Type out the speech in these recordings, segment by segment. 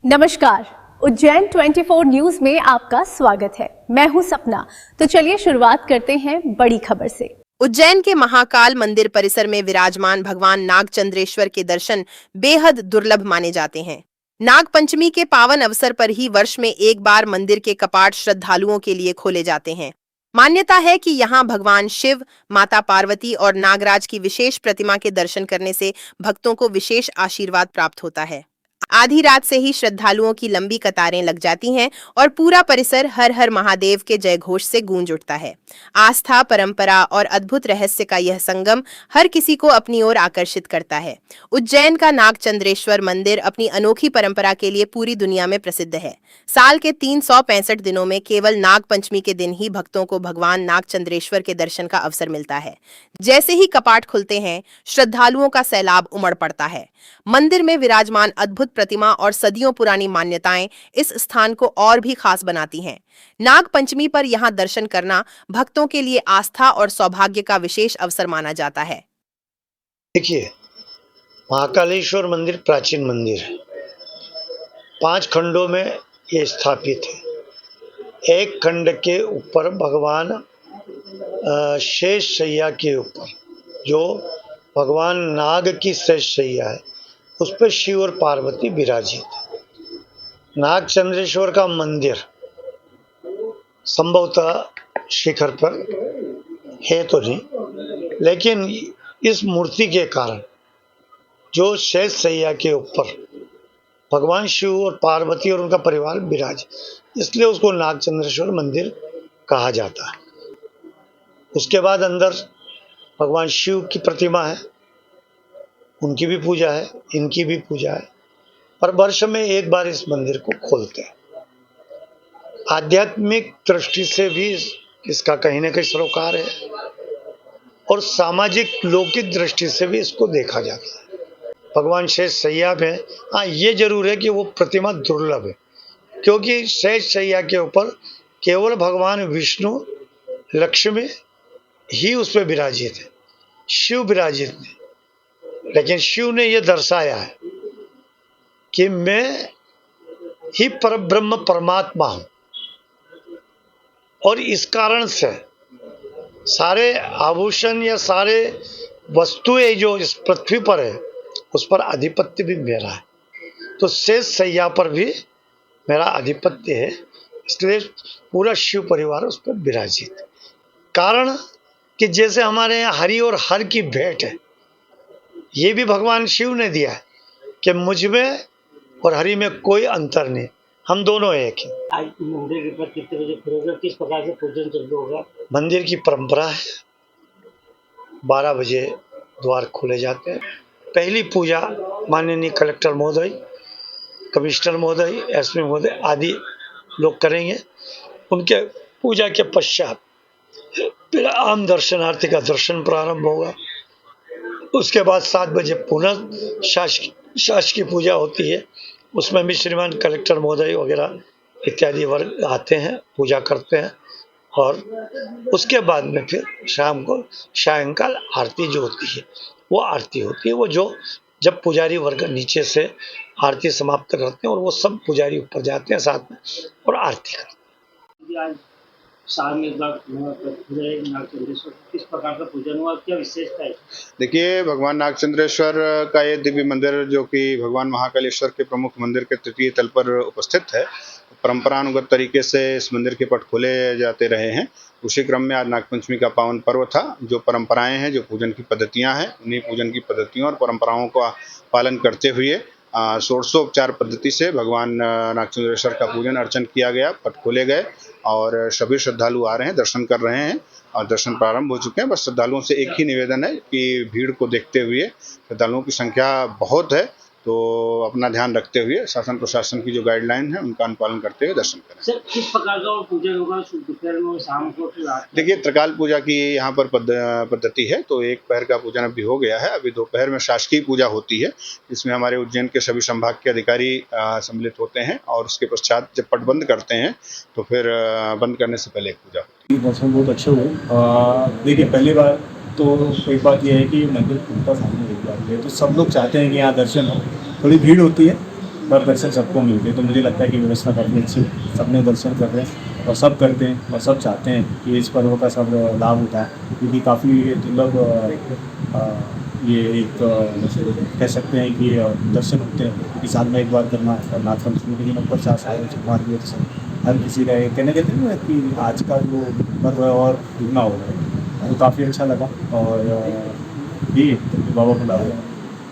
नमस्कार, उज्जैन 24 न्यूज में आपका स्वागत है। मैं हूं सपना। तो चलिए शुरुआत करते हैं बड़ी खबर से। उज्जैन के महाकाल मंदिर परिसर में विराजमान भगवान नागचंद्रेश्वर के दर्शन बेहद दुर्लभ माने जाते हैं। नाग पंचमी के पावन अवसर पर ही वर्ष में एक बार मंदिर के कपाट श्रद्धालुओं के लिए खोले जाते हैं। मान्यता है कि यहाँ भगवान शिव, माता पार्वती और नागराज की विशेष प्रतिमा के दर्शन करने से भक्तों को विशेष आशीर्वाद प्राप्त होता है। आधी रात से ही श्रद्धालुओं की लंबी कतारें लग जाती हैं और पूरा परिसर हर हर महादेव के जयघोष से गूंज उठता है। आस्था, परंपरा और अद्भुत रहस्य का यह संगम हर किसी को अपनी ओर आकर्षित करता है। उज्जैन का नागचंद्रेश्वर मंदिर अपनी अनोखी परंपरा के लिए पूरी दुनिया में प्रसिद्ध है। साल के 365 दिनों में केवल नाग पंचमी के दिन ही भक्तों को भगवान नागचंद्रेश्वर के दर्शन का अवसर मिलता है। जैसे ही कपाट खुलते हैं, श्रद्धालुओं का सैलाब उमड़ पड़ता है। मंदिर में विराजमान अद्भुत प्रतिमा और सदियों पुरानी मान्यताएं इस स्थान को और भी खास बनाती हैं। नाग पंचमी पर यहां दर्शन करना भक्तों के लिए आस्था और सौभाग्य का विशेष अवसर माना जाता है। देखिए, महाकालेश्वर मंदिर प्राचीन मंदिर है। 5 खंडों में ये स्थापित है। एक खंड के ऊपर भगवान शेष शैया के ऊपर, जो भगवान नाग की शेष शैया है, उस पर शिव और पार्वती विराजित है। नागचंद्रेश्वर का मंदिर संभवतः शिखर पर है तो नहीं, लेकिन इस मूर्ति के कारण जो शेष शैया के ऊपर भगवान शिव और पार्वती और उनका परिवार विराज, इसलिए उसको नागचंद्रेश्वर मंदिर कहा जाता है। उसके बाद अंदर भगवान शिव की प्रतिमा है, उनकी भी पूजा है, इनकी भी पूजा है, पर वर्ष में एक बार इस मंदिर को खोलते हैं। आध्यात्मिक दृष्टि से भी इसका कहीं ना कहीं सरोकार है और सामाजिक लौकिक दृष्टि से भी इसको देखा जाता है। भगवान शेष शैया में, हाँ, ये जरूर है कि वो प्रतिमा दुर्लभ है, क्योंकि शेष शैया के ऊपर केवल भगवान विष्णु, लक्ष्मी ही उस पर विराजित है, शिव विराजित नहीं। लेकिन शिव ने यह दर्शाया है कि मैं ही परब्रह्म परमात्मा हूं, और इस कारण से सारे आभूषण या सारे वस्तुएं जो इस पृथ्वी पर है, उस पर आधिपत्य भी मेरा है। तो शेष शैया पर भी मेरा आधिपत्य है, इसलिए पूरा शिव परिवार उस पर विराजित है। कारण कि जैसे हमारे यहाँ हरि और हर की भेंट है, ये भी भगवान शिव ने दिया है कि मुझ में और हरि में कोई अंतर नहीं, हम दोनों एक हैं। आज मंदिर के ऊपर कितने बजे खुलेगा, किस प्रकार से पूजन चालू होगा? मंदिर की परंपरा है, 12 बजे द्वार खोले जाते हैं। पहली पूजा माननीय कलेक्टर महोदय, कमिश्नर महोदय, एसपी महोदय आदि लोग करेंगे। उनके पूजा के पश्चात फिर आम दर्शनार्थी का दर्शन प्रारंभ होगा। उसके बाद 7 बजे पुनः शासकीय पूजा होती है, उसमें भी श्रीमान कलेक्टर महोदय वगैरह इत्यादि वर्ग आते हैं, पूजा करते हैं, और उसके बाद में फिर शाम को सायंकाल आरती जो होती है, वो आरती होती है। वो जो जब पुजारी वर्ग नीचे से आरती समाप्त करते हैं और वो सब पुजारी ऊपर जाते हैं साथ में और आरती करते हैं। साल में एक बार नागचंद्रेश्वर किस प्रकार का पूजन हुआ, क्या विशेषता है? देखिए, भगवान नागचंद्रेश्वर का ये दिव्य मंदिर, जो कि भगवान महाकालेश्वर के प्रमुख मंदिर के तृतीय तल पर उपस्थित है, परंपरानुगत तरीके से इस मंदिर के पट खोले जाते रहे हैं। उसी क्रम में आज नागपंचमी का पावन पर्व था। जो परंपराएं हैं, जो पूजन की पद्धतियां हैं, उन्हीं पूजन की पद्धतियों और परंपराओं का पालन करते हुए षोडशोपचार पद्धति से भगवान नागचंद्रेश्वर का पूजन अर्चन किया गया, पट खोले गए और सभी श्रद्धालु आ रहे हैं, दर्शन कर रहे हैं और दर्शन प्रारंभ हो चुके हैं। बस श्रद्धालुओं से एक ही निवेदन है कि भीड़ को देखते हुए, श्रद्धालुओं की संख्या बहुत है, तो अपना ध्यान रखते हुए शासन प्रशासन की जो गाइडलाइन है उनका अनुपालन करते हुए दर्शन करें। सर, किस प्रकार का पूजन होगा, दोपहर में, शाम को, फिर रात? देखिए, त्रिकाल पूजा की यहाँ पर पद्धति है, तो एक पहर का पूजन अभी हो गया है। अभी दोपहर में शासकीय पूजा होती है, जिसमें हमारे उज्जैन के सभी संभाग के अधिकारी सम्मिलित होते हैं, और उसके पश्चात जब पट बंद करते हैं तो फिर बंद करने से पहले एक पूजा होती है। मौसम बहुत अच्छा हुआ। देखिए, पहली बार तो एक बात यह है कि मंदिर खुलता सामने एक बार है, तो सब लोग चाहते हैं कि यहाँ दर्शन हो। थोड़ी भीड़ होती है, पर दर्शन सबको मिलते हैं। तो मुझे लगता है कि व्यवस्था काफ़ी अच्छी है, सबने दर्शन कर रहे हैं और सब करते हैं और सब चाहते हैं कि इस पर्व का सब लाभ उठाएं, क्योंकि काफ़ी दुर्लभ ये एक कह सकते हैं कि दर्शन होते हैं, क्योंकि साल में एक बार करना और नाग पंचमी के दिन ऊपर 4 साल मार्ग हर किसी का कहते हैं कि आज का जो पर्व है और दुगना हो रहा है। तो काफ़ी अच्छा लगा और ये बाबा बुलाया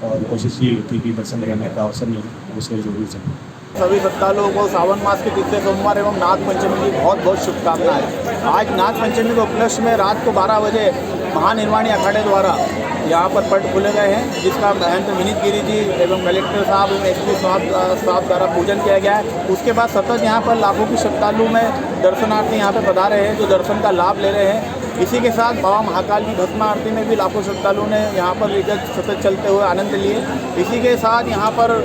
और कोशिश ये थी कि दर्शन करने का अवसर मिले, उसके जरूरी चाहिए। सभी श्रद्धालुओं को सावन मास के तीसरे सोमवार एवं नाग पंचमी की बहुत बहुत शुभकामनाएं। आज नाग पंचमी के उपलक्ष्य में रात को 12 बजे महानिर्वाणी अखाड़े द्वारा यहाँ पर पट खुले गए हैं, जिसका महंत विनीत गिरी जी एवं कलेक्टर साहब एवं एसपी साहब द्वारा पूजन किया गया है। उसके बाद सतत यहाँ पर लाखों की श्रद्धालु में दर्शनार्थी यहाँ पर पधारे हैं, जो दर्शन का लाभ ले रहे हैं। इसी के साथ बाबा महाकाल की भस्म आरती में भी लाखों श्रद्धालुओं ने यहाँ पर सतत चलते हुए आनंद लिए। इसी के साथ यहाँ पर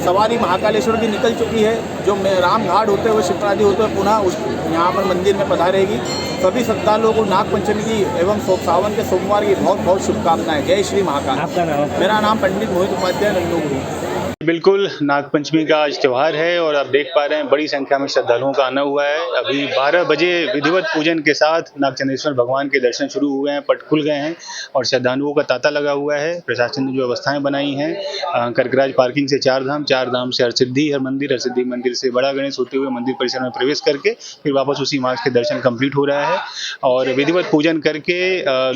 सवारी महाकालेश्वर की निकल चुकी है, जो राम घाट होते हुए शिप्रादी होते हुए पुनः उस यहाँ पर मंदिर में पधारेगी। सभी श्रद्धालुओं को नाग पंचमी की एवं सावन के सोमवार की बहुत बहुत शुभकामनाएं। जय श्री महाकाल। आपका नाम? मेरा नाम पंडित मोहित उपाध्याय नंदुगुरु। बिल्कुल नागपंचमी का आज त्यौहार है और आप देख पा रहे हैं बड़ी संख्या में श्रद्धालुओं का आना हुआ है। अभी 12 बजे विधिवत पूजन के साथ नागचंद्रेश्वर भगवान के दर्शन शुरू हुए हैं, पट खुल गए हैं और श्रद्धालुओं का तांता लगा हुआ है। प्रशासन ने जो व्यवस्थाएं बनाई हैं, कर्कराज पार्किंग से चार धाम से हरसिद्धि मंदिर से बड़ा गणेश होते हुए मंदिर परिसर में प्रवेश करके फिर वापस उसी मार्ग के दर्शन कंप्लीट हो रहा है और विधिवत पूजन करके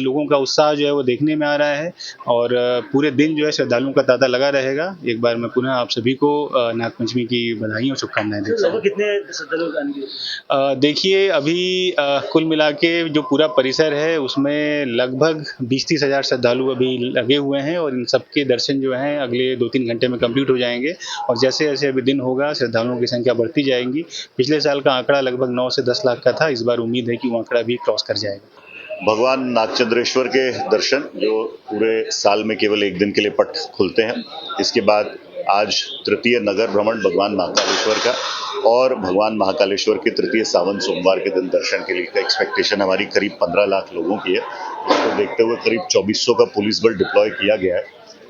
लोगों का उत्साह जो है वो देखने में आ रहा है और पूरे दिन जो है श्रद्धालुओं का तांता लगा रहेगा। एक बार मैं पुनः आप सभी को नागपंचमी की बधाई और शुभकामनाएं देता हूं। कितने श्रद्धालु आएंगे? देखिए अभी कुल मिला के जो पूरा परिसर है उसमें लगभग 20-30 हज़ार श्रद्धालु अभी लगे हुए हैं और इन सबके दर्शन जो हैं अगले 2-3 घंटे में कंप्लीट हो जाएंगे और जैसे जैसे अभी दिन होगा श्रद्धालुओं की संख्या बढ़ती जाएगी। पिछले साल का आंकड़ा लगभग 9 से 10 लाख का था, इस बार उम्मीद है कि वो आंकड़ा भी क्रॉस कर जाएगा। भगवान नागचंद्रेश्वर के दर्शन जो पूरे साल में केवल एक दिन के लिए पट खुलते हैं, इसके बाद आज तृतीय नगर भ्रमण भगवान महाकालेश्वर का और भगवान महाकालेश्वर के तृतीय सावन सोमवार के दिन दर्शन के लिए एक्सपेक्टेशन हमारी करीब 15 लाख लोगों की है। इसको देखते हुए करीब 2400 का पुलिस बल डिप्लॉय किया गया है।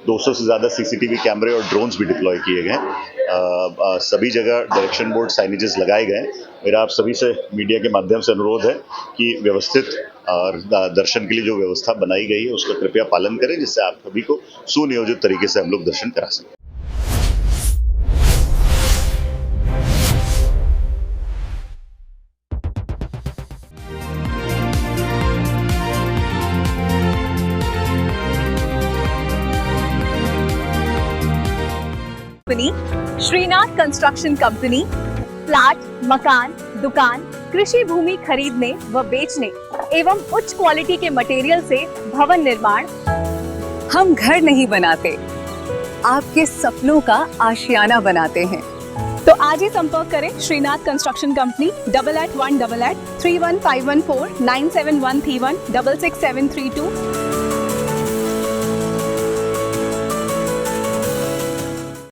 200 से ज़्यादा सीसीटीवी कैमरे और ड्रोन्स भी डिप्लॉय किए गए हैं। सभी जगह डायरेक्शन बोर्ड साइनेजेस लगाए गए हैं। मेरा आप सभी से मीडिया के माध्यम से अनुरोध है कि व्यवस्थित और दर्शन के लिए जो व्यवस्था बनाई गई है उसका कृपया पालन करें, जिससे आप सभी को सुनियोजित तरीके से हम लोग दर्शन करा सकें। श्रीनाथ कंस्ट्रक्शन कंपनी फ्लैट, मकान, दुकान, कृषि भूमि खरीदने व बेचने एवं उच्च क्वालिटी के मटेरियल से भवन निर्माण। हम घर नहीं बनाते, आपके सपनों का आशियाना बनाते हैं। तो आज ही संपर्क करें श्रीनाथ कंस्ट्रक्शन कंपनी 881888 31514 97131 66732।